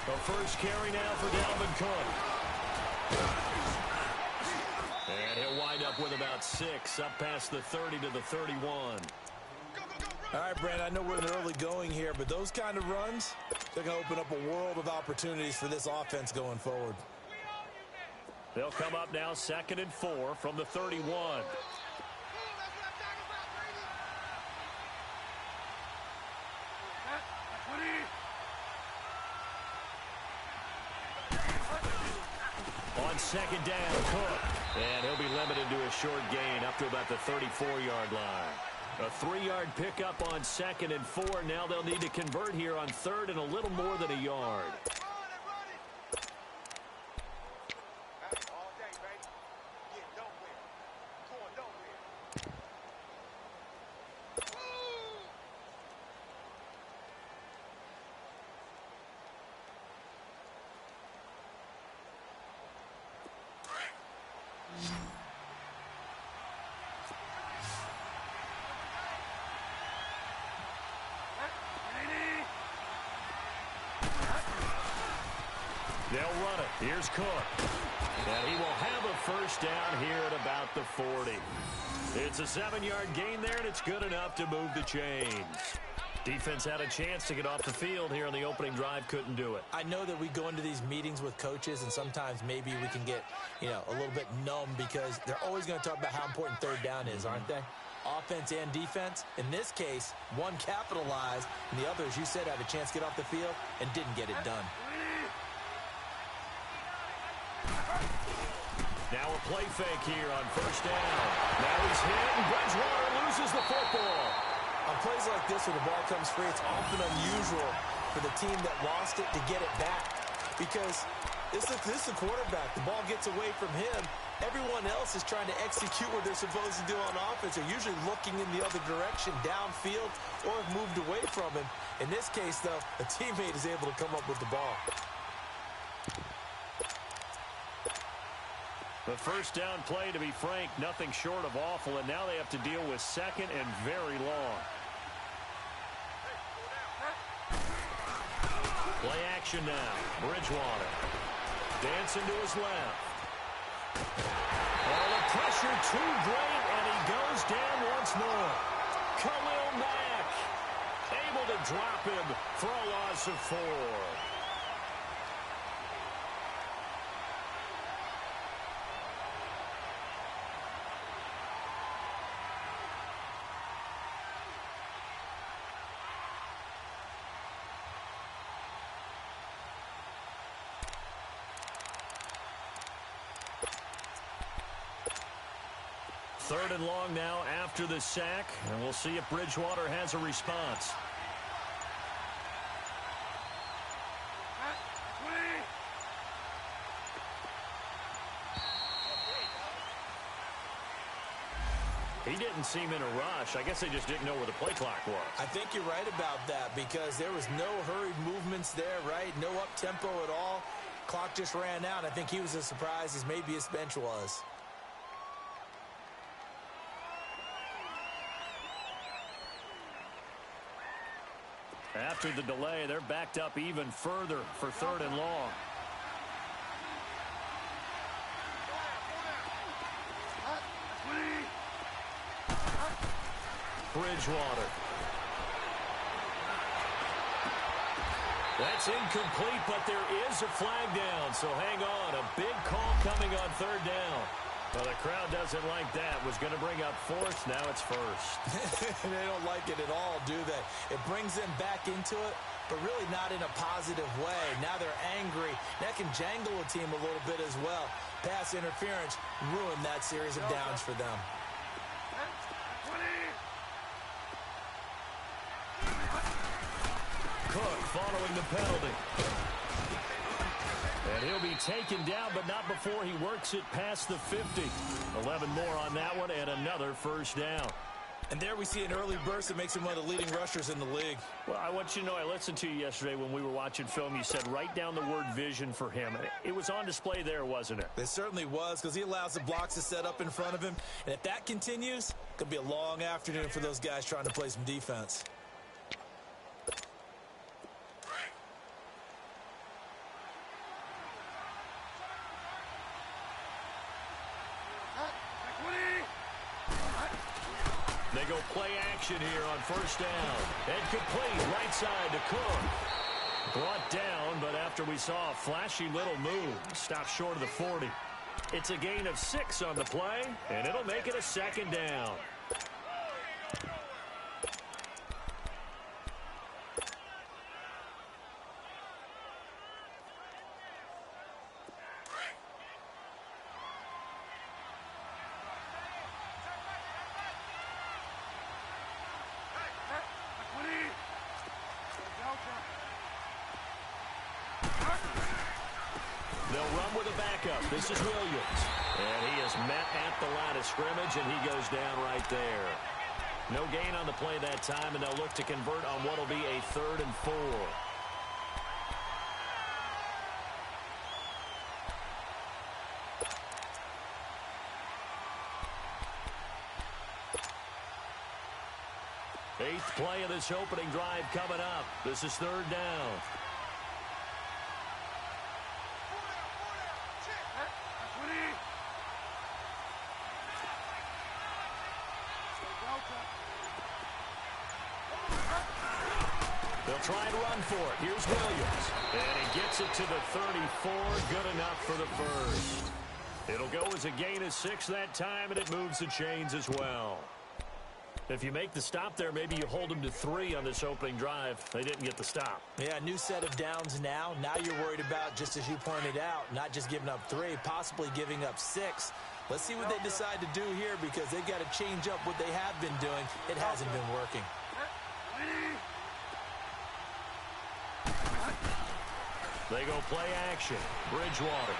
The first carry now for Dalvin Cook. And he'll wind up with about 6, up past the 30 to the 31. All right, Brandon, I know we're in the early going here, but those kind of runs, they're going to open up a world of opportunities for this offense going forward. They'll come up now 2nd and 4 from the 31. On 2nd down, Cook. And he'll be limited to a short gain up to about the 34-yard line. A 3-yard pickup on 2nd and 4. Now they'll need to convert here on 3rd and a little more than a yard. They'll run it. Here's Cook. And he will have a first down here at about the 40. It's a 7-yard gain there, and it's good enough to move the chains. Defense had a chance to get off the field here on the opening drive, couldn't do it. I know that we go into these meetings with coaches, and sometimes maybe we can get, a little bit numb because they're always going to talk about how important 3rd down is, aren't they? Offense and defense. In this case, one capitalized, and the other, as you said, had a chance to get off the field and didn't get it done. Now a play fake here on 1st down. Now he's hit, and Bridgewater loses the football. On plays like this where the ball comes free, it's often unusual for the team that lost it to get it back. Because this is the quarterback. The ball gets away from him. Everyone else is trying to execute what they're supposed to do on offense. They're usually looking in the other direction, downfield, or have moved away from him. In this case, though, a teammate is able to come up with the ball. The first down play, to be frank, nothing short of awful, and now they have to deal with 2nd and very long. Play action now. Bridgewater. Dancing to his left. Oh, the pressure too great, and he goes down once more. Khalil Mack able to drop him for a loss of 4. Third and long now after the sack, and we'll see if Bridgewater has a response. He didn't seem in a rush. I guess they just didn't know where the play clock was. I think you're right about that because there was no hurried movements there, right? No up-tempo at all. Clock just ran out. I think he was as surprised as maybe his bench was. After the delay, they're backed up even further for 3rd and long. Bridgewater. That's incomplete, but there is a flag down, so hang on. A big call coming on 3rd down. Well, the crowd doesn't like that. Was going to bring up 4th. Now it's 1st. They don't like it at all, do they? It brings them back into it, but really not in a positive way. Now they're angry. That can jangle a team a little bit as well. Pass interference ruined that series of downs for them. Cook following the penalty. And he'll be taken down, but not before he works it past the 50. 11 more on that one, and another first down. And there we see an early burst that makes him one of the leading rushers in the league. Well, I want you to know, I listened to you yesterday when we were watching film. You said write down the word vision for him. It was on display there, wasn't it? It certainly was, because he allows the blocks to set up in front of him. And if that continues, it could be a long afternoon for those guys trying to play some defense. They go play action here on first down. And complete, right side to Cook. Brought down, but after we saw a flashy little move, stopped short of the 40. It's a gain of 6 on the play, and it'll make it a second down. They'll run with a backup. This is Williams. And he is met at the line of scrimmage, and he goes down right there. No gain on the play that time, and they'll look to convert on what will be a 3rd and 4. Eighth play of this opening drive coming up. This is 3rd down. They'll try and run for it. Here's Williams. And he gets it to the 34. Good enough for the first. It'll go as a gain of 6 that time, and it moves the chains as well. If you make the stop there, maybe you hold them to 3 on this opening drive. They didn't get the stop. Yeah, new set of downs now. Now you're worried about, just as you pointed out, not just giving up 3, possibly giving up 6. Let's see what they decide to do here, because they've got to change up what they have been doing. It hasn't been working. They go play action. Bridgewater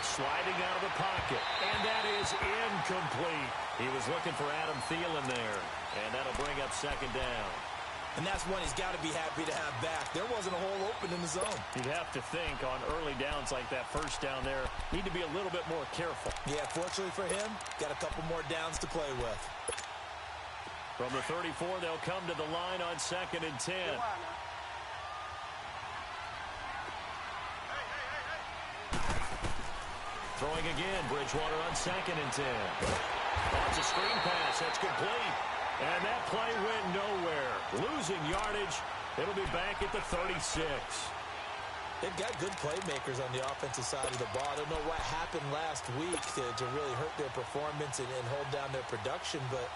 sliding out of the pocket. And that is incomplete. He was looking for Adam Thielen there. And that'll bring up 2nd down. And that's one he's got to be happy to have back. There wasn't a hole open in the zone. You'd have to think on early downs like that, first down there, need to be a little bit more careful. Yeah, fortunately for him, got a couple more downs to play with. From the 34, they'll come to the line on 2nd and 10. Throwing again, Bridgewater on 2nd and 10. Oh, it's a screen pass. That's complete. And that play went nowhere. Losing yardage. It'll be back at the 36. They've got good playmakers on the offensive side of the ball. I don't know what happened last week to really hurt their performance and hold down their production, but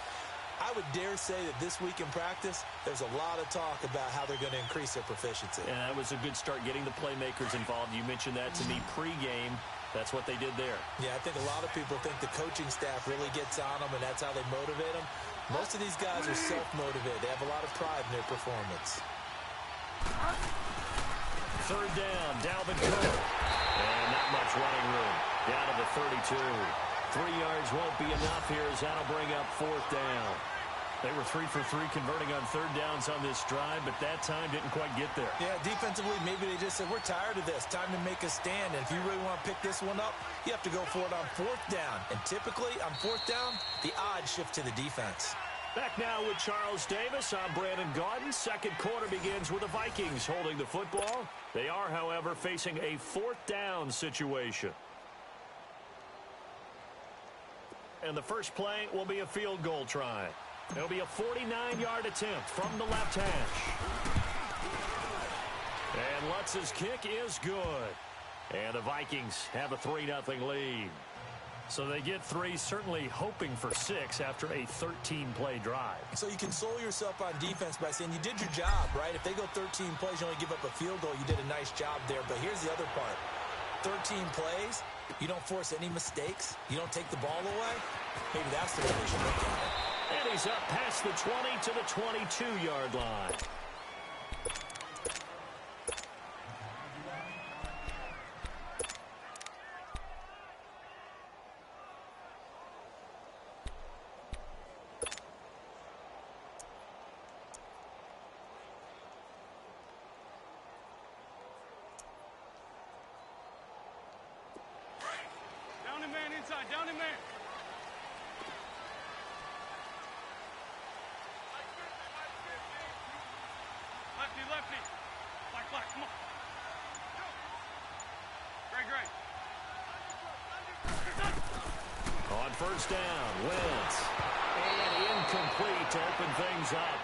I would dare say that this week in practice, there's a lot of talk about how they're going to increase their proficiency. And that was a good start getting the playmakers involved. You mentioned that to me pregame. That's what they did there. Yeah, I think a lot of people think the coaching staff really gets on them, and that's how they motivate them. Most of these guys are self-motivated. They have a lot of pride in their performance. 3rd down, Dalvin Cook. And not much running room. Down to the 32. 3 yards won't be enough here as that'll bring up 4th down. They were 3 for 3 converting on 3rd downs on this drive, but that time didn't quite get there. Yeah, defensively, maybe they just said, we're tired of this. Time to make a stand. And if you really want to pick this one up, you have to go for it on 4th down. And typically, on 4th down, the odds shift to the defense. Back now with Charles Davis. I'm Brandon Gaudin. 2nd quarter begins with the Vikings holding the football. They are, however, facing a 4th down situation. And the first play will be a field goal try. It'll be a 49-yard attempt from the left hash. And Lutz's kick is good. And the Vikings have a 3-0 lead. So they get 3, certainly hoping for 6 after a 13-play drive. So you console yourself on defense by saying you did your job, right? If they go 13 plays, you only give up a field goal, you did a nice job there. But here's the other part. 13 plays, you don't force any mistakes, you don't take the ball away. Maybe that's the way they should look at it. And he's up past the 20 to the 22-yard line. down in man. Lefty, lefty. Black, black, come on. Gray, gray. On first down, Wentz. And incomplete to open things up.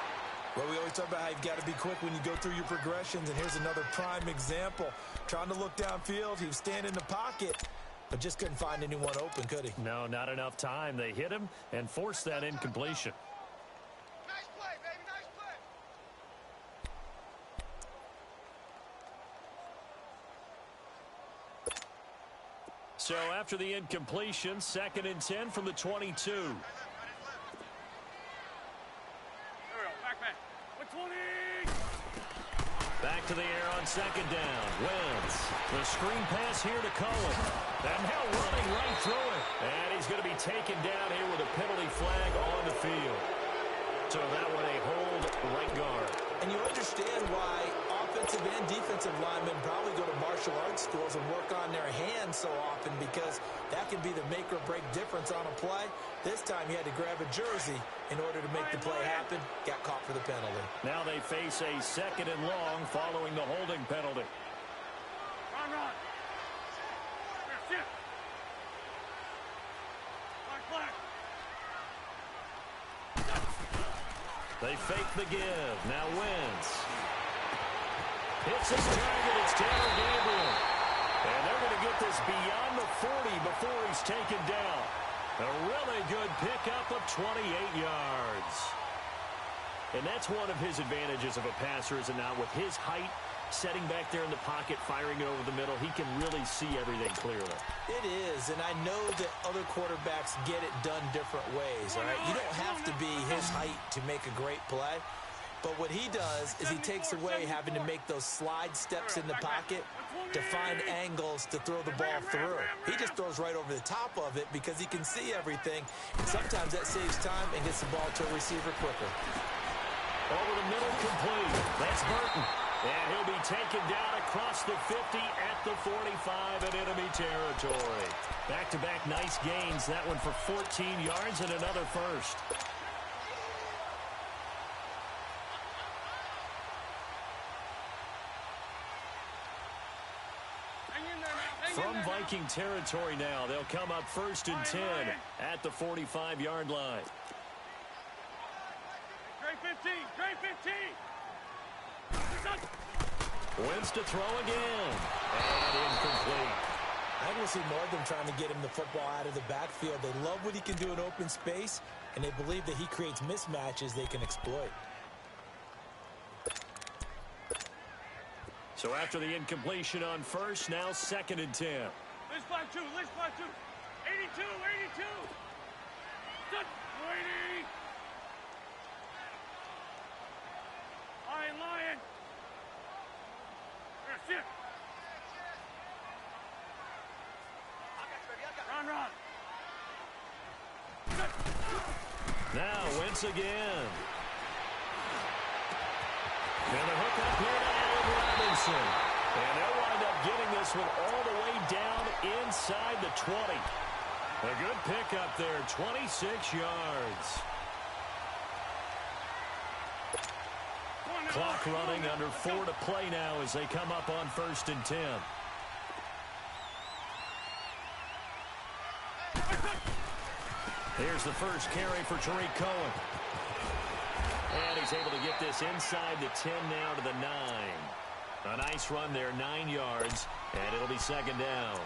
Well, we always talk about how you've got to be quick when you go through your progressions, and here's another prime example. Trying to look downfield, he was standing in the pocket, but just couldn't find anyone open, could he? No, not enough time. They hit him and forced that incompletion. Nice play, baby, nice play. So after the incompletion, 2nd and 10 from the 22. There we go, back, back. 120. Back to the air on 2nd down. Wentz. The screen pass here to Cohen. And now running right through it. And he's going to be taken down here with a penalty flag on the field. So that one a hold right guard. And you understand why offensive and defensive linemen probably go to martial arts schools and work on their hands so often, because that can be the make or break difference on a play. This time he had to grab a jersey in order to make the play happen. Got caught for the penalty. Now they face a 2nd and long following the holding penalty. Run, run. Here, sit. Black, black. They fake the give. Now Wentz. Hits his target. It's Taylor Gabriel. And they're going to get this beyond the 40 before he's taken down. A really good pickup of 28 yards. And that's one of his advantages of a passer, is it not? With his height, setting back there in the pocket, firing it over the middle, he can really see everything clearly. It is, and I know that other quarterbacks get it done different ways, all right? You don't have to be his height to make a great play. But what he does is he takes away having to make those slide steps in the pocket to find angles to throw the ball through. He just throws right over the top of it because he can see everything. And sometimes that saves time and gets the ball to a receiver quicker. Over the middle, complete. That's Burton. And he'll be taken down across the 50 at the 45 in enemy territory. Back-to-back nice gains. That one for 14 yards and another first. From Viking territory now, they'll come up 1st and 10 at the 45-yard line. Gray 15, Gray 15. Wentz to throw again. And incomplete. I think we'll see more of them trying to get him the football out of the backfield. They love what he can do in open space, and they believe that he creates mismatches they can exploit. So after the incompletion on first, now 2nd and 10. List by 2, list by 2. 82, 82. Set, 80. Lion. Here, sit. Run. Set. Now Wentz again. And the hook up here to Allen Robinson. And they'll wind up getting this one all the way down inside the 20. A good pickup there, 26 yards. Clock running, under 4 to play now as they come up on 1st and 10. Here's the first carry for Tariq Cohen. And he's able to get this inside the 10 now to the 9. A nice run there, 9 yards, and it'll be 2nd down.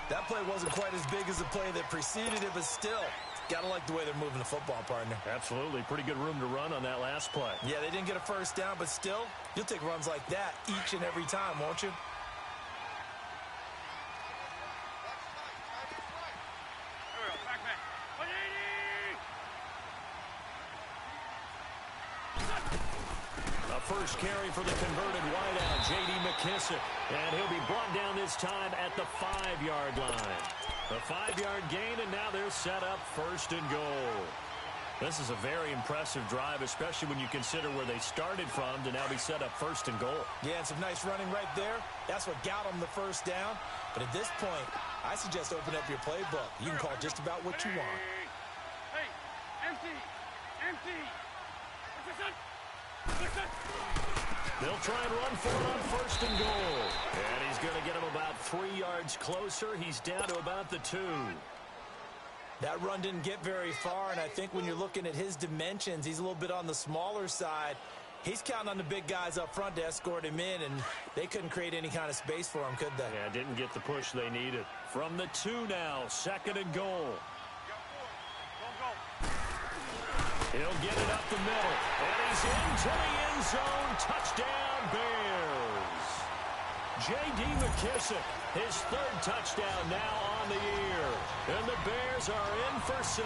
That play wasn't quite as big as the play that preceded it, but still, gotta like the way they're moving the football, partner. Absolutely. Pretty good room to run on that last play. Yeah, they didn't get a first down, but still, you'll take runs like that each and every time, won't you? First carry for the converted wideout, J.D. McKissic. And he'll be brought down this time at the 5-yard line. A 5-yard gain, and now they're set up 1st and goal. This is a very impressive drive, especially when you consider where they started from to now be set up 1st and goal. Yeah, and some nice running right there. That's what got them the first down. But at this point, I suggest open up your playbook. You can call just about what you want. Hey, empty. Listen. They'll try and run for it on 1st and goal. And he's going to get him about 3 yards closer. He's down to about the 2. That run didn't get very far, and I think when you're looking at his dimensions, he's a little bit on the smaller side. He's counting on the big guys up front to escort him in, and they couldn't create any kind of space for him, could they? Yeah, didn't get the push they needed. From the 2 now, 2nd and goal. He'll get it up the middle, and he's into the end zone. Touchdown, Bears. J.D. McKissick, his 3rd touchdown now on the year. And the Bears are in for 6.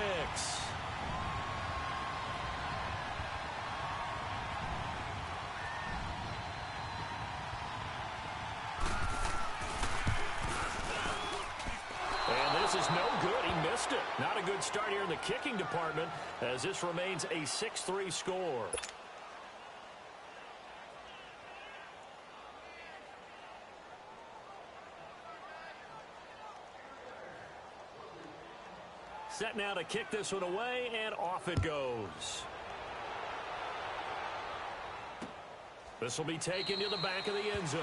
And this is no good. He missed it. Not a good start here in the kicking department as this remains a 6-3 score. Set now to kick this one away, and off it goes. This will be taken to the back of the end zone.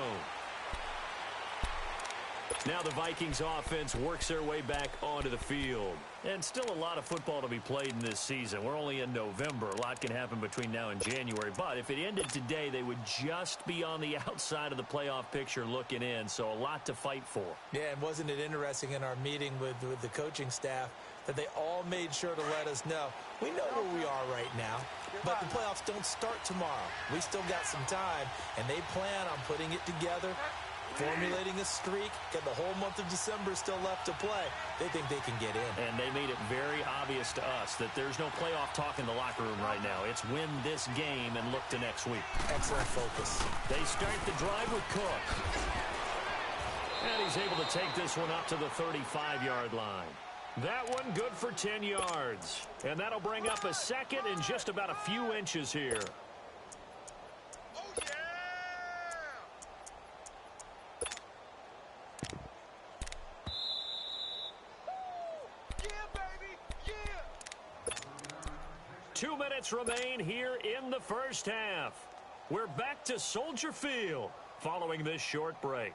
Now the Vikings offense works their way back onto the field. And still a lot of football to be played in this season. We're only in November. A lot can happen between now and January. But if it ended today, they would just be on the outside of the playoff picture looking in. So a lot to fight for. Yeah, and wasn't it interesting in our meeting with the coaching staff that they all made sure to let us know, we know where we are right now, but the playoffs don't start tomorrow. We still got some time, and they plan on putting it together, formulating a streak, got the whole month of December still left to play. They think they can get in. And they made it very obvious to us that there's no playoff talk in the locker room right now. It's win this game and look to next week. Excellent focus. They start the drive with Cook. And he's able to take this one up to the 35-yard line. That one good for 10 yards. And that'll bring up a 2nd and just about a few inches here. Oh, yeah! Yeah, baby! Yeah! 2 minutes remain here in the first half. We're back to Soldier Field following this short break.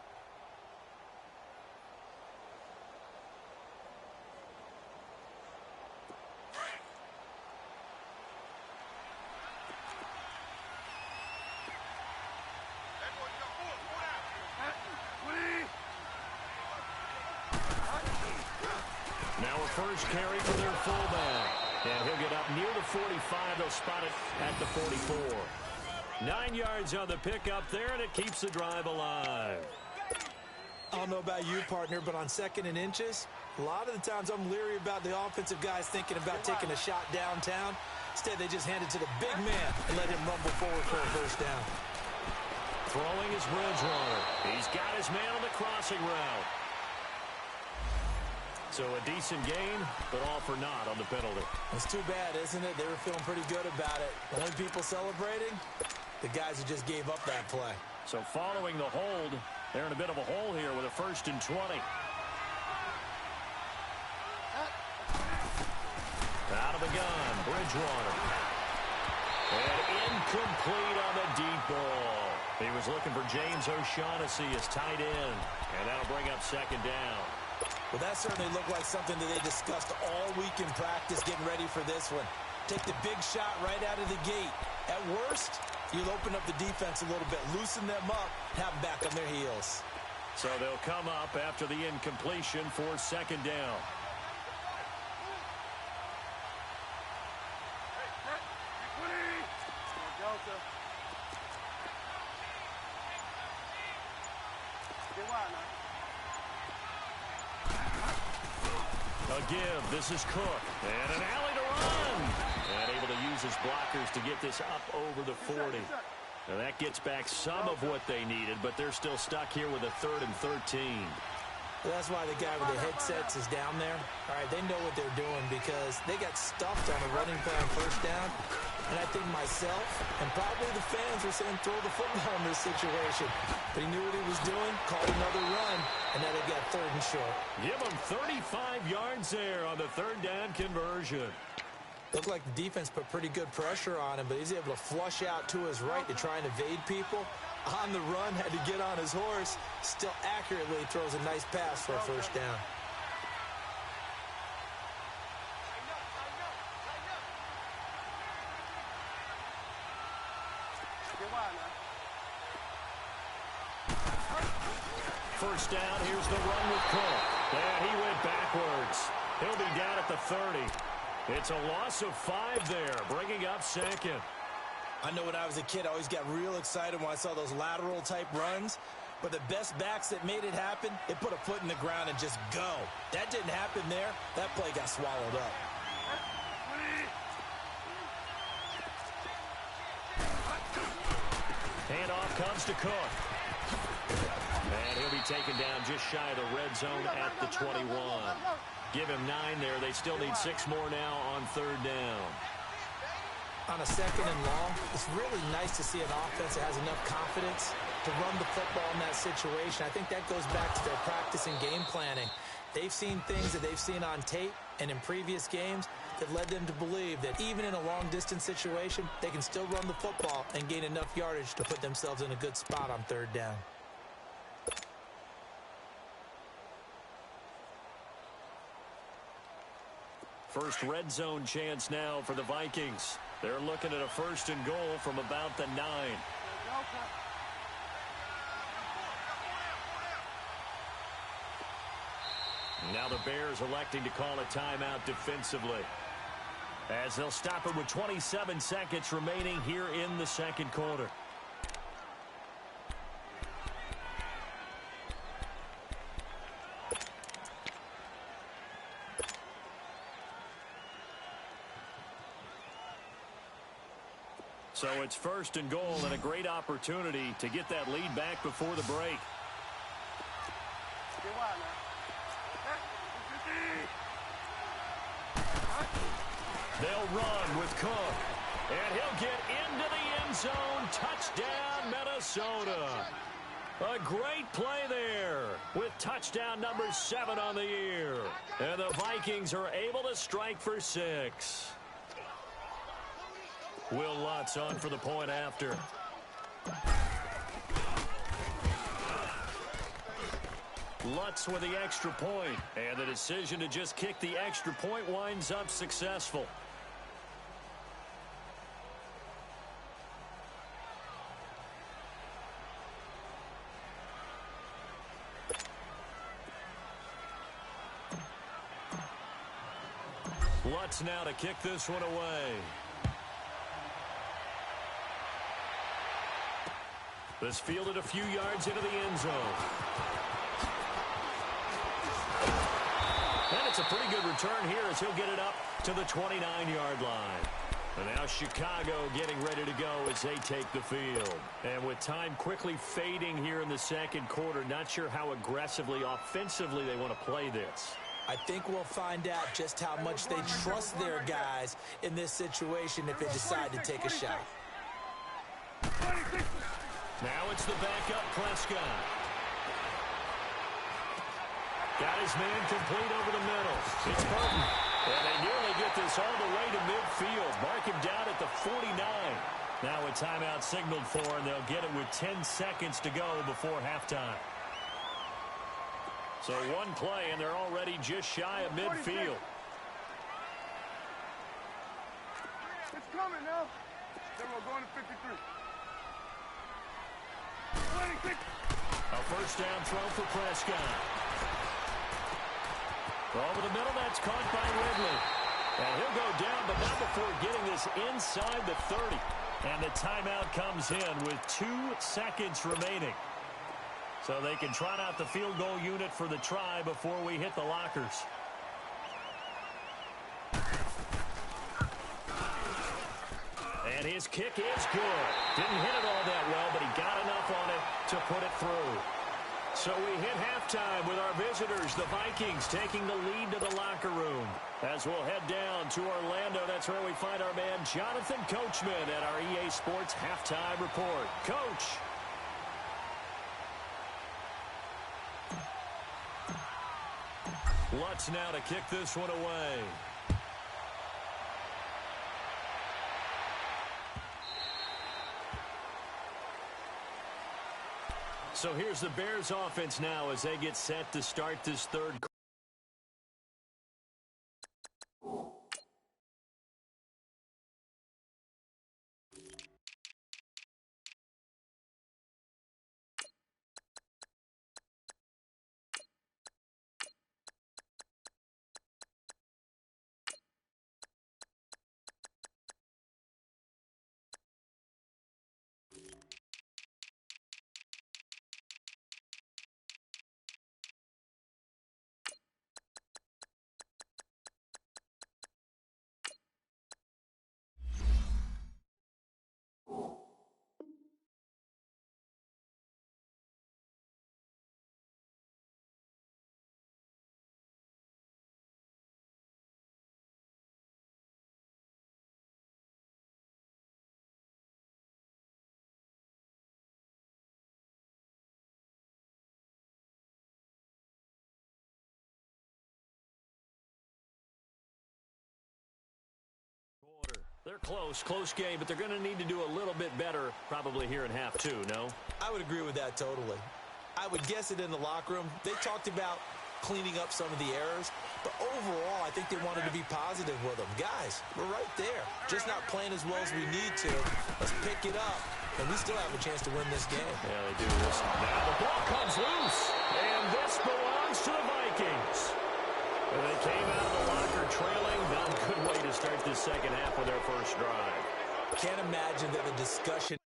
First carry for their fullback. And he'll get up near the 45. They'll spot it at the 44. 9 yards on the pickup there, and it keeps the drive alive. I don't know about you, partner, but on 2nd and inches, a lot of the times I'm leery about the offensive guys thinking about taking a shot downtown. Instead, they just hand it to the big man and let him rumble forward for a first down. Throwing is Bridgewater. He's got his man on the crossing route. So a decent gain, but all for naught on the penalty. It's too bad, isn't it? They were feeling pretty good about it. The only people celebrating, the guys who just gave up that play. So following the hold, they're in a bit of a hole here with a 1st and 20. Out of the gun, Bridgewater. And incomplete on the deep ball. He was looking for James O'Shaughnessy as tight end, and that'll bring up 2nd down. Well, that certainly looked like something that they discussed all week in practice, getting ready for this one. Take the big shot right out of the gate. At worst, you'll open up the defense a little bit, loosen them up, have them back on their heels. So they'll come up after the incompletion for 2nd down. A give. This is Cook. And an alley to run. And able to use his blockers to get this up over the 40. And that gets back some of what they needed, but they're still stuck here with a 3rd and 13. That's why the guy with the headsets is down there. All right, they know what they're doing because they got stuffed on a running play on first down. And I think myself and probably the fans were saying throw the football in this situation. But he knew what he was doing, called another run, and now they've got 3rd and short. Give him 35 yards there on the 3rd down conversion. Looked like the defense put pretty good pressure on him, but he's able to flush out to his right to try and evade people. On the run, had to get on his horse. Still accurately throws a nice pass for a first down. First down, here's the run with Cook. And he went backwards. He'll be down at the 30. It's a loss of 5 there, bringing up 2nd. I know when I was a kid, I always got real excited when I saw those lateral-type runs. But the best backs that made it happen, they put a foot in the ground and just go. That didn't happen there. That play got swallowed up. Handoff comes to Cook. And he'll be taken down just shy of the red zone at the 21. Give him 9 there. They still need 6 more now on 3rd down. On a 2nd and long, it's really nice to see an offense that has enough confidence to run the football in that situation. I think that goes back to their practice and game planning. They've seen things that they've seen on tape and in previous games that led them to believe that even in a long-distance situation, they can still run the football and gain enough yardage to put themselves in a good spot on 3rd down. First red zone chance now for the Vikings. They're looking at a 1st and goal from about the 9. Now the Bears electing to call a timeout defensively, as they'll stop it with 27 seconds remaining here in the 2nd quarter. So it's 1st and goal and a great opportunity to get that lead back before the break. They'll run with Cook. And he'll get into the end zone. Touchdown, Minnesota. A great play there with touchdown number 7 on the year. And the Vikings are able to strike for 6. Will Lutz on for the point after. Lutz with the extra point, and the decision to just kick the extra point winds up successful. Lutz now to kick this one away. This fielded a few yards into the end zone. And it's a pretty good return here as he'll get it up to the 29-yard line. And now Chicago getting ready to go as they take the field. And with time quickly fading here in the 2nd quarter, not sure how aggressively, offensively they want to play this. I think we'll find out just how much they trust their guys in this situation if they decide to take a shot. Now it's the backup Prescott. Got his man complete over the middle. It's Burton. And they nearly get this all the way to midfield. Mark him down at the 49. Now a timeout signaled for, and they'll get it with 10 seconds to go before halftime. So one play, and they're already just shy of midfield. It's coming now. Then we're going to 53. A first down throw for Prescott. Over the middle, that's caught by Ridley. And he'll go down, but not before getting this inside the 30. And the timeout comes in with 2 seconds remaining. So they can trot out the field goal unit for the try before we hit the lockers. And his kick is good. Didn't hit it all that well, but he got enough on it to put it through. So we hit halftime with our visitors, the Vikings, taking the lead to the locker room. As we'll head down to Orlando, that's where we find our man Jonathan Coachman at our EA Sports Halftime Report. Coach. Lutz now to kick this one away. So here's the Bears offense now as they get set to start this third quarter. They're close game, but they're going to need to do a little bit better probably here in half two, no? I would agree with that totally. I would guess it in the locker room. They talked about cleaning up some of the errors, but overall, I think they wanted to be positive with them. Guys, we're right there. Just not playing as well as we need to. Let's pick it up, and we still have a chance to win this game. Yeah, they do. Listen. Now the ball comes loose, and this belongs to the Vikings. And they came out of the locker trailing. Not a good way to start this second half with their first drive. Can't imagine that the discussion.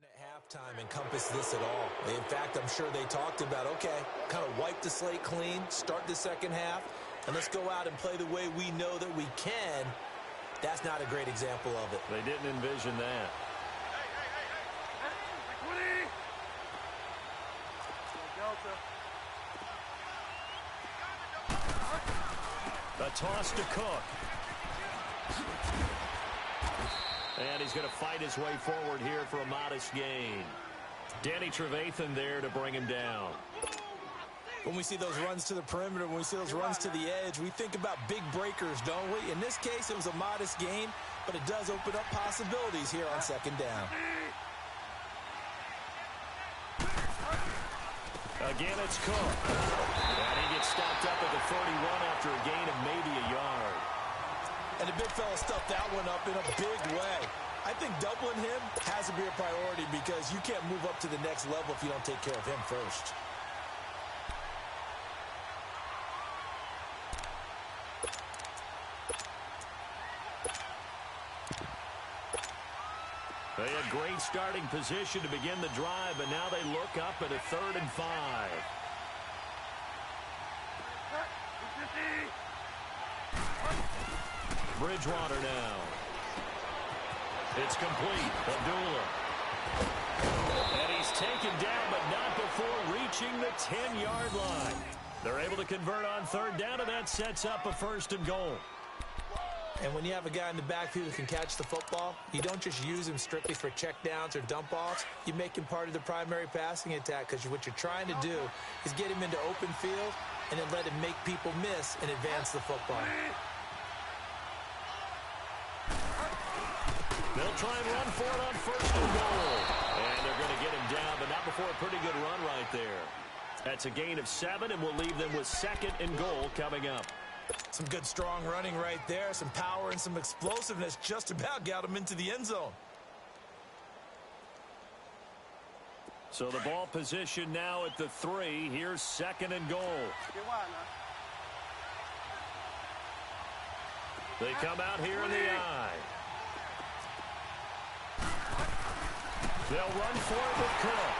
At halftime encompass this at all. In fact, I'm sure they talked about, okay, kind of wipe the slate clean, start the second half, and let's go out and play the way we know that we can. That's not a great example of it. They didn't envision that. A toss to Cook. And he's going to fight his way forward here for a modest gain. Danny Trevathan there to bring him down. When we see those runs to the perimeter, when we see those runs to the edge, we think about big breakers, don't we? In this case, it was a modest gain, but it does open up possibilities here on second down. Again, it's Cook. And he gets stopped up at the 31 after a gain of maybe a yard. And the big fella stuffed that one up in a big way. I think doubling him has to be a priority because you can't move up to the next level if you don't take care of him first. They had great starting position to begin the drive, but now they look up at a 3rd and 5. Bridgewater now. It's complete. Abdullah. And he's taken down, but not before reaching the 10-yard line. They're able to convert on 3rd down, and that sets up a 1st and goal. And when you have a guy in the backfield who can catch the football, you don't just use him strictly for checkdowns or dump-offs. You make him part of the primary passing attack because what you're trying to do is get him into open field and then let him make people miss and advance the football. They'll try and run for it on 1st and goal. And they're going to get him down, but not before a pretty good run right there. That's a gain of 7, and we'll leave them with 2nd and goal coming up. Some good strong running right there, some power and some explosiveness just about got him into the end zone. So the ball position now at the 3. Here's 2nd and goal. They come out here in the I. They'll run for it with Cook.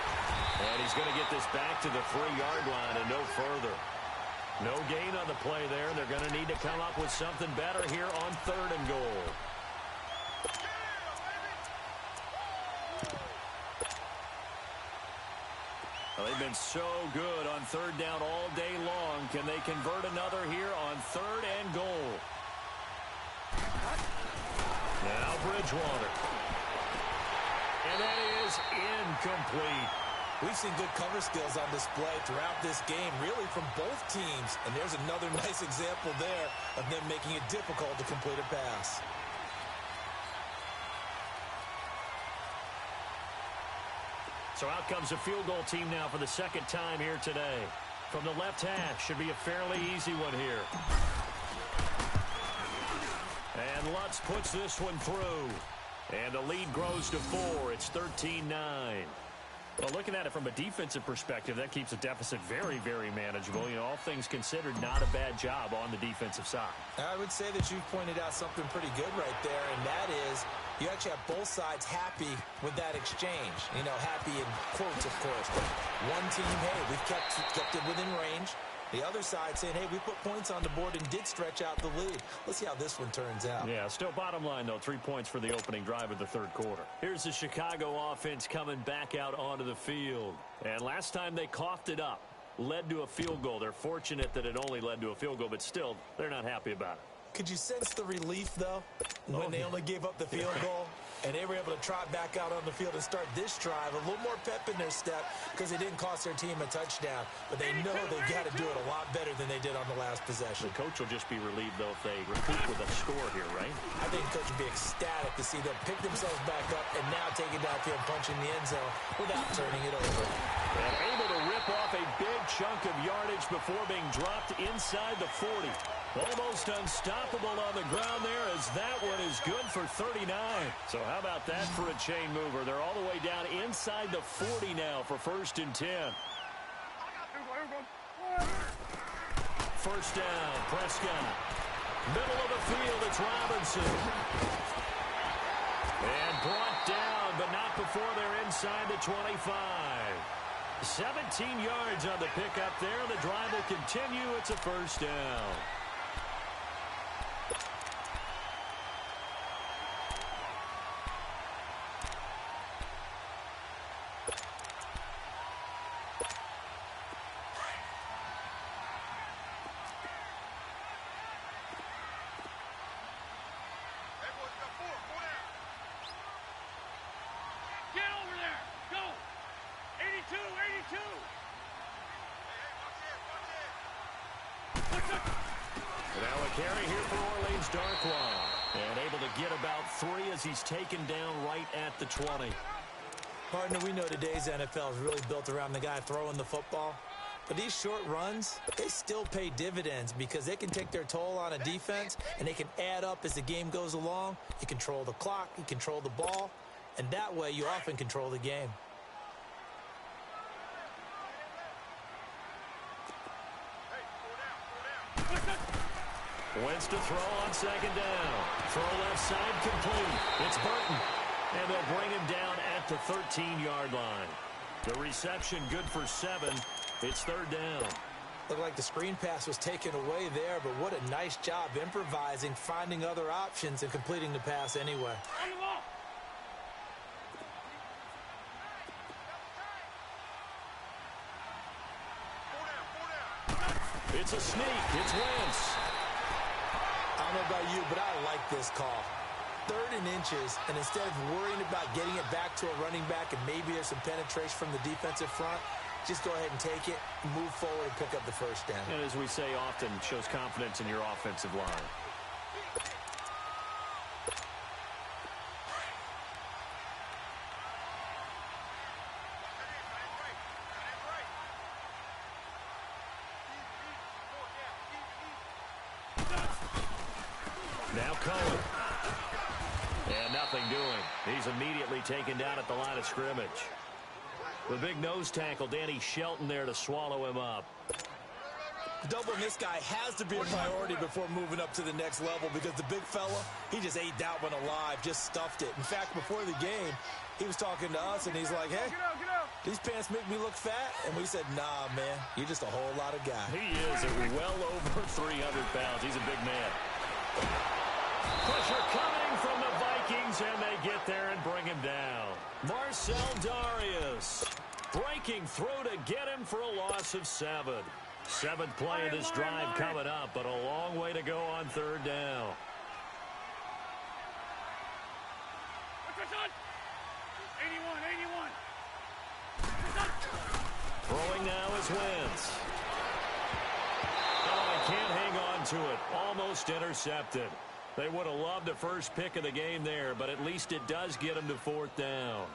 And he's going to get this back to the 3-yard line and no further. No gain on the play there. They're going to need to come up with something better here on 3rd and goal. Well, they've been so good on 3rd down all day long. Can they convert another here on 3rd and goal? Now Bridgewater. And that is incomplete. We've seen good cover skills on display throughout this game, really from both teams. And there's another nice example there of them making it difficult to complete a pass. So out comes a field goal team now for the 2nd time here today. From the left hash, should be a fairly easy one here. And Lutz puts this one through. And the lead grows to 4. It's 13-9. Well, looking at it from a defensive perspective, that keeps the deficit very, very manageable. You know, all things considered, not a bad job on the defensive side. I would say that you've pointed out something pretty good right there, and that is you actually have both sides happy with that exchange. You know, happy in quotes, of course. But one team, hey, we've kept it within range. The other side saying, hey, we put points on the board and did stretch out the lead. Let's see how this one turns out. Yeah, still bottom line, though, 3 points for the opening drive of the 3rd quarter. Here's the Chicago offense coming back out onto the field. And last time they coughed it up, led to a field goal. They're fortunate that it only led to a field goal, but still, they're not happy about it. Could you sense the relief, though, when they only gave up the field goal? And they were able to trot back out on the field and start this drive. A little more pep in their step because it didn't cost their team a touchdown. But they know they've got to do it a lot better than they did on the last possession. The coach will just be relieved, though, if they recoup with a score here, right? I think the coach will be ecstatic to see them pick themselves back up and now take it downfield and punch in the end zone without turning it over. And able to rip off a big chunk of yardage before being dropped inside the 40. Almost unstoppable on the ground there as that one is good for 39. So how about that for a chain mover? They're all the way down inside the 40 now for 1st and 10. First down, Prescott. Middle of the field, it's Robinson. And brought down, but not before they're inside the 25. 17 yards on the pickup there. The drive will continue. It's a 1st down. Now a carry here for Orleans Darkwa. And able to get about 3 as he's taken down right at the 20. Partner, we know today's NFL is really built around the guy throwing the football. But these short runs, they still pay dividends because they can take their toll on a defense and they can add up as the game goes along. You control the clock, you control the ball, and that way you often control the game. Wentz to throw on 2nd down. Throw left side complete. It's Burton. And they'll bring him down at the 13-yard line. The reception good for 7. It's 3rd down. Looked like the screen pass was taken away there, but what a nice job improvising, finding other options, and completing the pass anyway. It's a sneak. It's Wentz. I don't know about you, but I like this call. 3rd and inches, and instead of worrying about getting it back to a running back and maybe there's some penetration from the defensive front, just go ahead and take it, move forward, and pick up the 1st down. And as we say often, shows confidence in your offensive line. Now Cohen. And nothing doing. He's immediately taken down at the line of scrimmage. The big nose tackle, Danny Shelton, there to swallow him up. Doubling this guy has to be a priority before moving up to the next level because the big fella, he just ate that one alive, just stuffed it. In fact, before the game, he was talking to us, and he's like, hey, these pants make me look fat? And we said, nah, man, you're just a whole lot of guy. He is well over 300 pounds. He's a big man. Pressure coming from the Vikings, and they get there and bring him down. Marcel Darius breaking through to get him for a loss of 7. 7th play of this drive coming up, but a long way to go on 3rd down. 81. Throwing now is Wentz. Oh, he can't hang on to it. Almost intercepted. They would have loved the first pick of the game there, but at least it does get him to 4th down.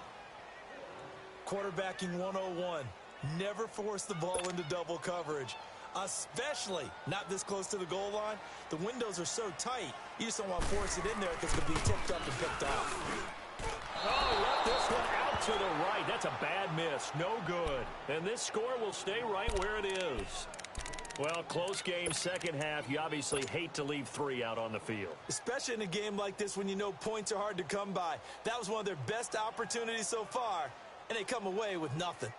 Quarterbacking 101. Never force the ball into double coverage, especially not this close to the goal line. The windows are so tight, you just don't want to force it in there because it'll be tipped up and picked off. Oh, left this one out to the right. That's a bad miss. No good. And this score will stay right where it is. Well, close game, second half. You obviously hate to leave 3 out on the field. Especially in a game like this when you know points are hard to come by. That was one of their best opportunities so far, and they come away with nothing.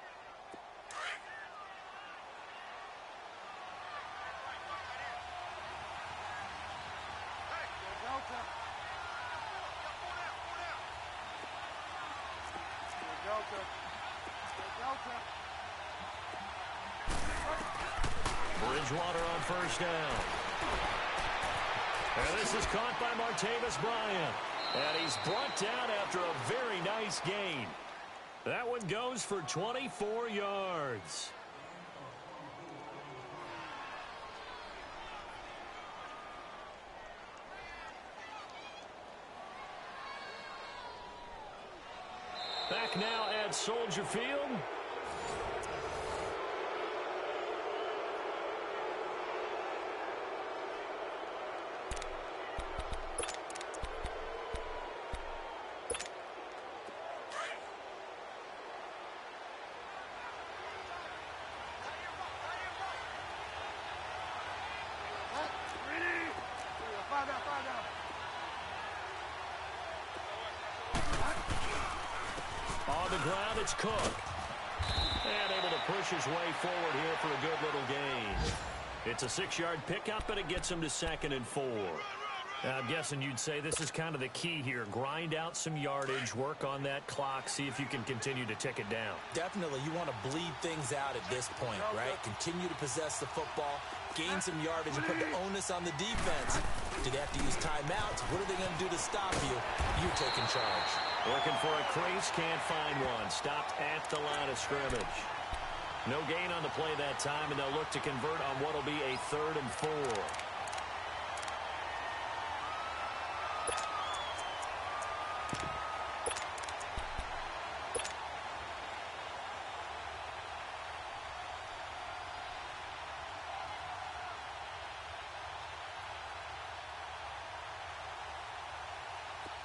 Bridgewater on 1st down. And this is caught by Martavis Bryant. And he's brought down after a very nice gain. That one goes for 24 yards. Back now at Soldier Field. On the ground, it's Cook. And able to push his way forward here for a good little gain. It's a 6-yard pickup, and it gets him to 2nd and 4. I'm guessing you'd say this is kind of the key here. Grind out some yardage, work on that clock, see if you can continue to tick it down. Definitely, you want to bleed things out at this point, right? Continue to possess the football, gain some yardage, and put the onus on the defense. Do they have to use timeouts? What are they going to do to stop you? You're taking charge. Looking for a crease, can't find one. Stopped at the line of scrimmage. No gain on the play that time, and they'll look to convert on what will be a 3rd and 4.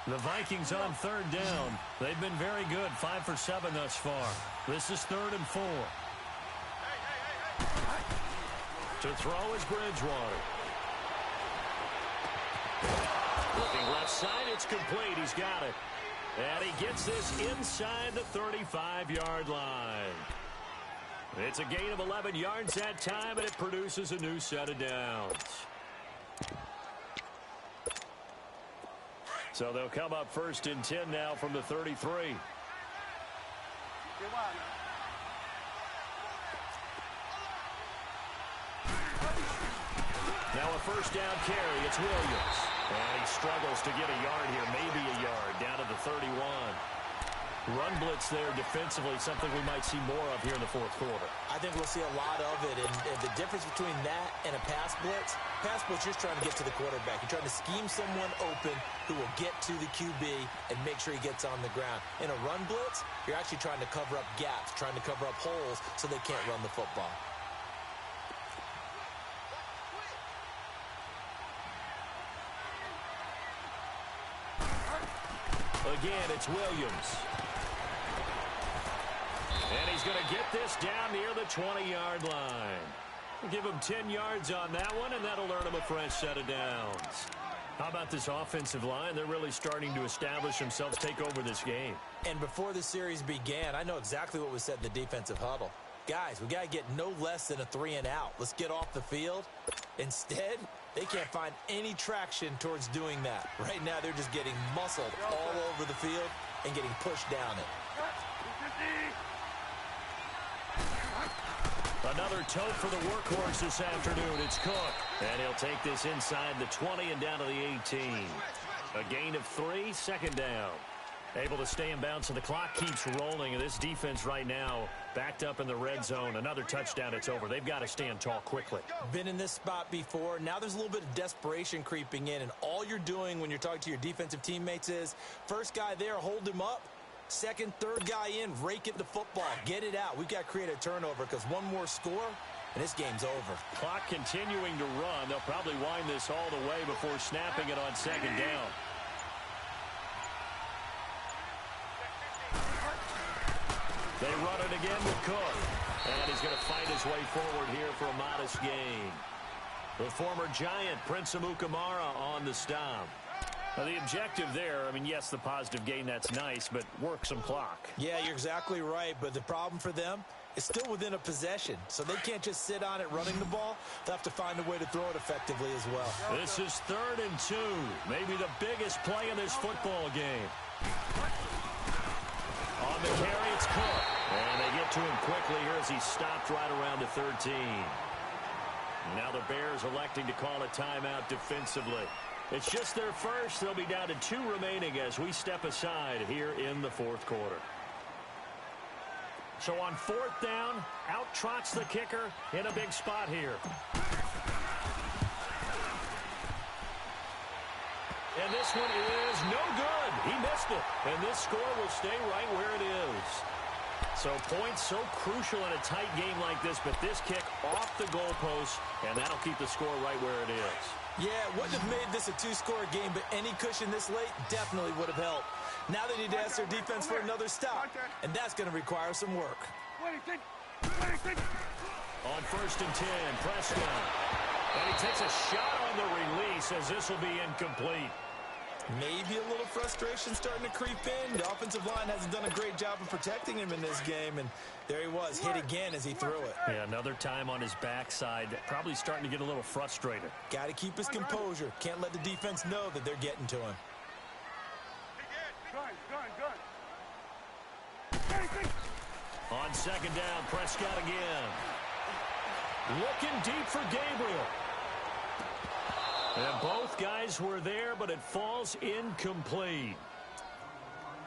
The Vikings on 3rd down. They've been very good, 5 for 7 thus far. This is 3rd and 4. To throw is Bridgewater. Looking left side, it's complete. He's got it. And he gets this inside the 35-yard line. It's a gain of 11 yards that time, and it produces a new set of downs. So they'll come up 1st and 10 now from the 33. Now a 1st down carry. It's Williams. And he struggles to get a yard here, maybe a yard, down to the 31. Run blitz there defensively, something we might see more of here in the 4th quarter. I think we'll see a lot of it, and the difference between that and a pass blitz, you're just trying to get to the quarterback. You're trying to scheme someone open who will get to the QB and make sure he gets on the ground. In a run blitz, you're actually trying to cover up gaps, trying to cover up holes so they can't run the football. Again, it's Williams. And he's going to get this down near the 20-yard line. We'll give him 10 yards on that one, and that'll earn him a fresh set of downs. How about this offensive line? They're really starting to establish themselves, take over this game. And before the series began, I know exactly what was said in the defensive huddle. Guys, we got to get no less than a 3-and-out. Let's get off the field. Instead, they can't find any traction towards doing that. Right now, they're just getting muscled all over the field and getting pushed down it. Another tote for the workhorse this afternoon. It's Cook. And he'll take this inside the 20 and down to the 18. A gain of 3, second down. Able to stay in bounds, so the clock keeps rolling. And this defense right now backed up in the red zone. Another touchdown, it's over. They've got to stand tall quickly. Been in this spot before. Now there's a little bit of desperation creeping in. And all you're doing when you're talking to your defensive teammates is, first guy there, hold him up. Second, third guy in, rake it the football. Get it out. We've got to create a turnover because one more score, and this game's over. Clock continuing to run. They'll probably wind this all the way before snapping it on second down. They run it again with Cook. And he's going to fight his way forward here for a modest gain. The former Giant, Prince Amukamara, on the stop. Now, the objective there, I mean, yes, the positive gain, that's nice, but work some clock. Yeah, you're exactly right, but the problem for them is still within a possession, so they can't just sit on it running the ball. They'll have to find a way to throw it effectively as well. This is 3rd and 2, maybe the biggest play in this football game. On the carry, it's Cook, and they get to him quickly here as he stopped right around the 13. Now the Bears electing to call a timeout defensively. It's just their first. They'll be down to 2 remaining as we step aside here in the 4th quarter. So on 4th down, out trots the kicker in a big spot here. And this one is no good. He missed it. And this score will stay right where it is. So points so crucial in a tight game like this, but this kick off the goalpost, and that'll keep the score right where it is. Yeah, wouldn't have made this a 2-score game, but any cushion this late definitely would have helped. Now they need to ask their defense for another stop, and that's going to require some work. On 1st and 10, Prescott. And he takes a shot on the release as this will be incomplete. Maybe a little frustration starting to creep in. The offensive line hasn't done a great job of protecting him in this game, and there he was, hit again as he threw it. Yeah, another time on his backside, probably starting to get a little frustrated. Got to keep his composure. Can't let the defense know that they're getting to him. On 2nd down, Prescott again. Looking deep for Gabriel. And both guys were there, but it falls incomplete.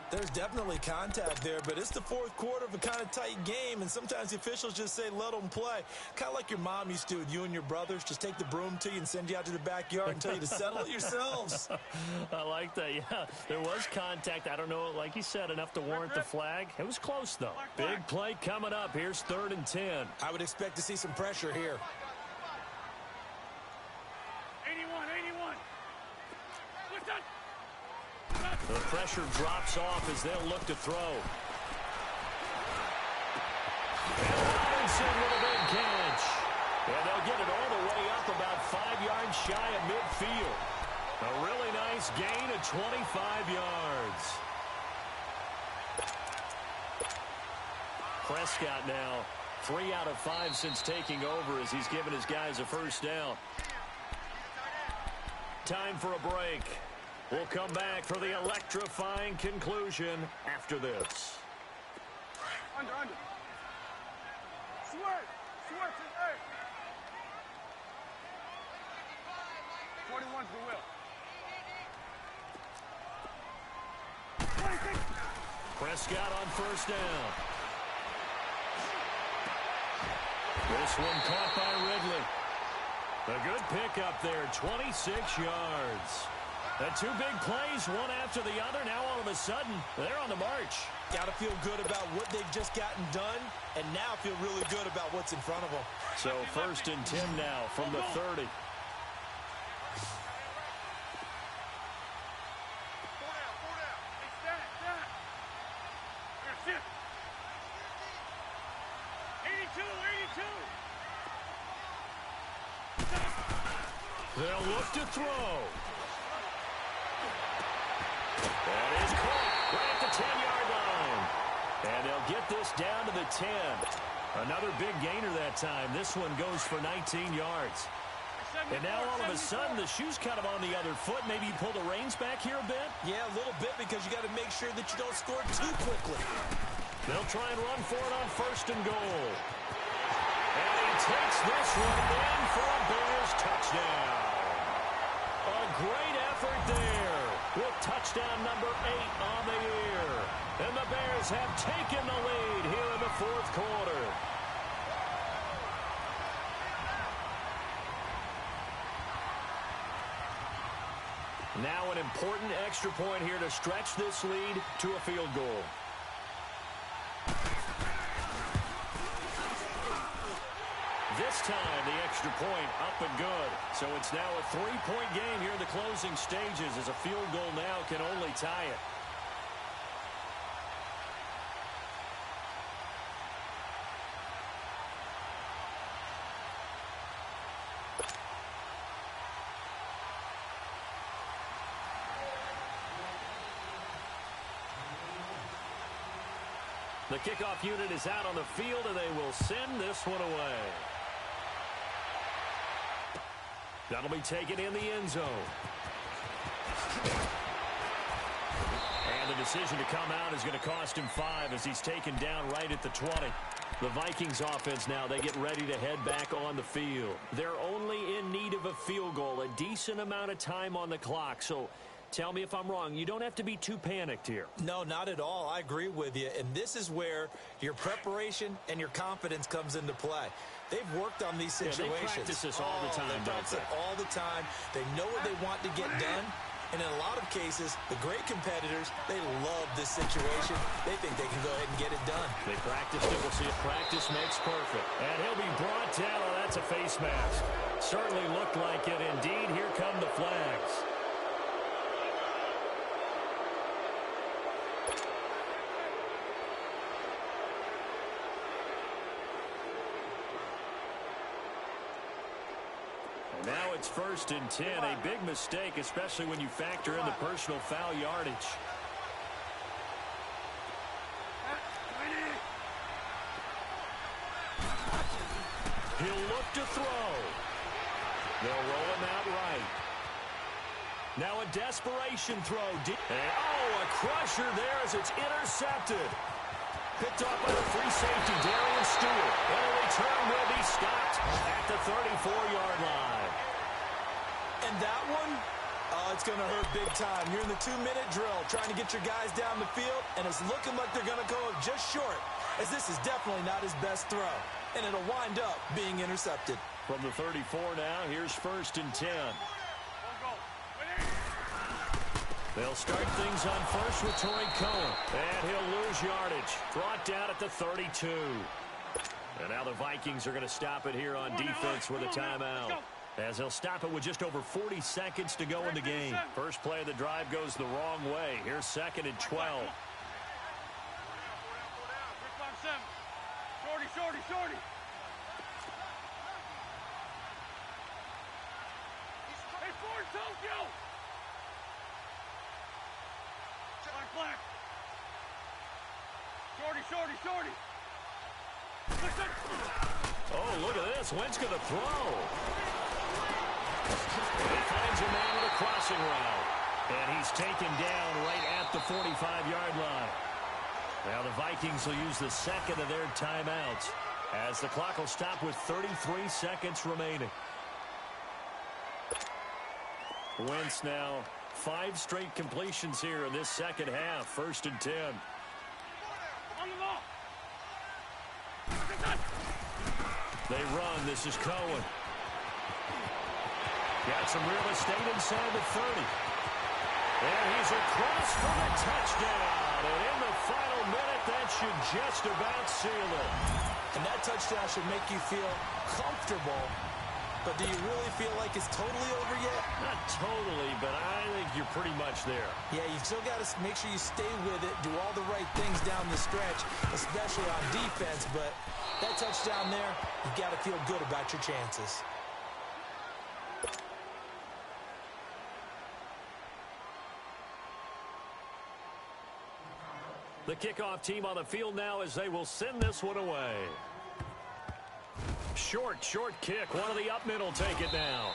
There's definitely contact there, but it's the 4th quarter of a kind of tight game, and sometimes the officials just say, let them play. Kind of like your mom used to with you and your brothers. Just take the broom to you and send you out to the backyard and tell you to settle it yourselves. I like that, yeah. There was contact. I don't know, like you said, enough to warrant the flag. It was close, though. Big play coming up. Here's 3rd and 10. I would expect to see some pressure here. 81. What's that? The pressure drops off as they'll look to throw. And Robinson with a big catch. And they'll get it all the way up about 5 yards shy of midfield. A really nice gain of 25 yards. Prescott now 3 out of 5 since taking over as he's given his guys a first down. Time for a break. We'll come back for the electrifying conclusion after this. Under. Swerve to the earth. 41's the will. 26. Prescott on first down. This one caught by Ridley. A good pickup there, 26 yards. The 2 big plays, one after the other. Now all of a sudden, they're on the march. Got to feel good about what they've just gotten done, and now feel really good about what's in front of them. So 1st and 10 now from the 30. They'll look to throw. That is caught right at the 10-yard line. And they'll get this down to the 10. Another big gainer that time. This one goes for 19 yards. And now all of a sudden the shoe's kind of on the other foot. Maybe you pull the reins back here a bit? Yeah, a little bit because you got to make sure that you don't score too quickly. They'll try and run for it on 1st and goal. And he takes this one in for a Bears touchdown. A great effort there with touchdown number 8 on the year. And the Bears have taken the lead here in the 4th quarter. Now an important extra point here to stretch this lead to a field goal. This time, the extra point up and good. So it's now a 3-point game here in the closing stages as a field goal now can only tie it. The kickoff unit is out on the field, and they will send this one away. That'll be taken in the end zone. And the decision to come out is going to cost him 5 as he's taken down right at the 20. The Vikings offense now, they get ready to head back on the field. They're only in need of a field goal, a decent amount of time on the clock. So tell me if I'm wrong. You don't have to be too panicked here. No, not at all. I agree with you. And this is where your preparation and your confidence comes into play. They've worked on these situations. Yeah, they practice this all the time, they practice it all the time. They know what they want to get done. And in a lot of cases, the great competitors, they love this situation. They think they can go ahead and get it done. They practiced it. We'll see if practice makes perfect. And he'll be brought down. Oh, that's a face mask. Certainly looked like it. Indeed, here come the flags. Now it's 1st and 10. A big mistake, especially when you factor in the personal foul yardage. He'll look to throw. They'll roll him out right. Now a desperation throw. A crusher there as it's intercepted. Picked off by the free safety, Darian Stewart. And a return will be stopped at the 34-yard line. And that one, it's going to hurt big time. You're in the 2-minute drill trying to get your guys down the field, and it's looking like they're going to go just short, as this is definitely not his best throw. And it'll wind up being intercepted. From the 34 now, here's 1st and 10. They'll start things on first with Tory Cohen. And he'll lose yardage. Brought down at the 32. And now the Vikings are going to stop it here on defense with a timeout. As they'll stop it with just over 40 seconds to go in the game. First play of the drive goes the wrong way. Here's 2nd and 12. Shorty. Hey, Ford, Tokyo! Black. Shorty. Oh, look at this. Wentz going to throw. He finds a man with a crossing route. And he's taken down right at the 45-yard line. Now the Vikings will use the 2nd of their timeouts as the clock will stop with 33 seconds remaining. Wentz now 5 straight completions here in this second half. 1st and 10. They run. This is Cohen. Got some real estate inside the 30. And he's across for the touchdown. And in the final minute, that should just about seal it. And that touchdown should make you feel comfortable. But do you really feel like it's totally over yet? Not totally, but I think you're pretty much there. Yeah, you've still got to make sure you stay with it, do all the right things down the stretch, especially on defense. But that touchdown there, you've got to feel good about your chances. The kickoff team on the field now as they will send this one away. Short kick. One of the up middle take it now.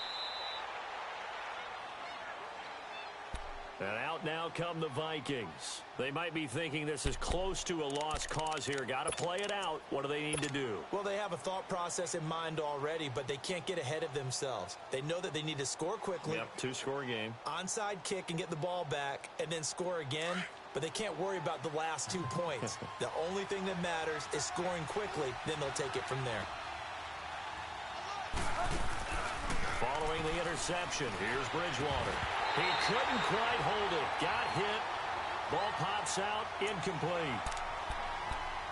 And out now come the Vikings. They might be thinking this is close to a lost cause here. Got to play it out. What do they need to do? Well, they have a thought process in mind already, but they can't get ahead of themselves. They know that they need to score quickly. Yep, two-score game. Onside kick and get the ball back and then score again, but they can't worry about the last 2 points. The only thing that matters is scoring quickly, then they'll take it from there. Following the interception, here's Bridgewater. He couldn't quite hold it. Got hit. Ball pops out. Incomplete.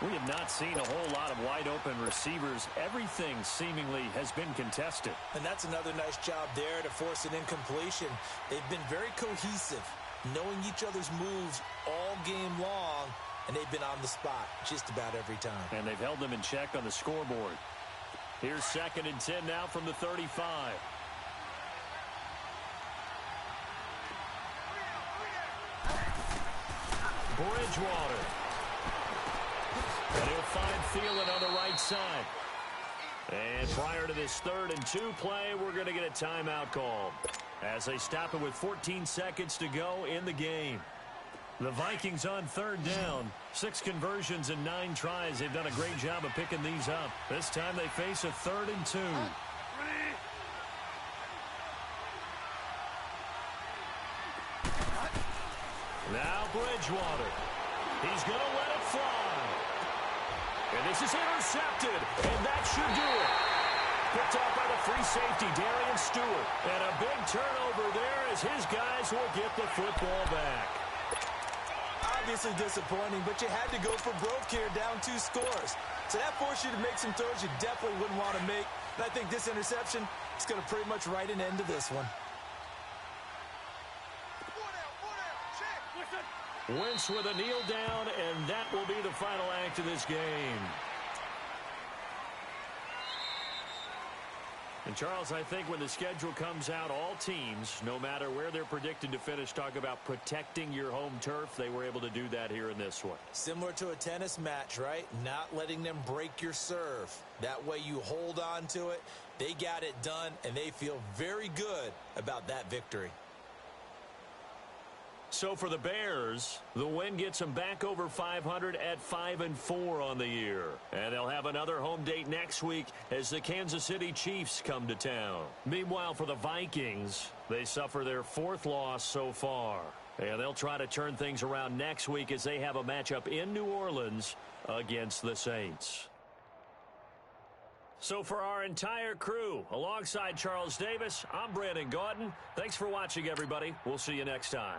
We have not seen a whole lot of wide-open receivers. Everything seemingly has been contested. And that's another nice job there to force an incompletion. They've been very cohesive, knowing each other's moves all game long, and they've been on the spot just about every time. And they've held them in check on the scoreboard. Here's 2nd and 10 now from the 35. Bridgewater. And he'll find Thielen on the right side. And prior to this 3rd and 2 play, we're going to get a timeout called as they stop it with 14 seconds to go in the game. The Vikings on 3rd down. 6 conversions and 9 tries. They've done a great job of picking these up. This time they face a 3rd and 2. Now Bridgewater. He's going to let it fly. And this is intercepted. And that should do it. Picked off by the free safety, Darian Stewart. And a big turnover there as his guys will get the football back. Obviously disappointing, but you had to go for broke here, down 2 scores. So that forced you to make some throws you definitely wouldn't want to make. And I think this interception is going to pretty much write an end to this one. Wentz with a kneel down, and that will be the final act of this game. And, Charles, I think when the schedule comes out, all teams, no matter where they're predicted to finish, talk about protecting your home turf. They were able to do that here in this one. Similar to a tennis match, right? Not letting them break your serve. That way you hold on to it. They got it done, and they feel very good about that victory. So for the Bears, the win gets them back over 500 at 5-4 on the year. And they'll have another home date next week as the Kansas City Chiefs come to town. Meanwhile, for the Vikings, they suffer their 4th loss so far. And they'll try to turn things around next week as they have a matchup in New Orleans against the Saints. So for our entire crew, alongside Charles Davis, I'm Brandon Gaudin. Thanks for watching, everybody. We'll see you next time.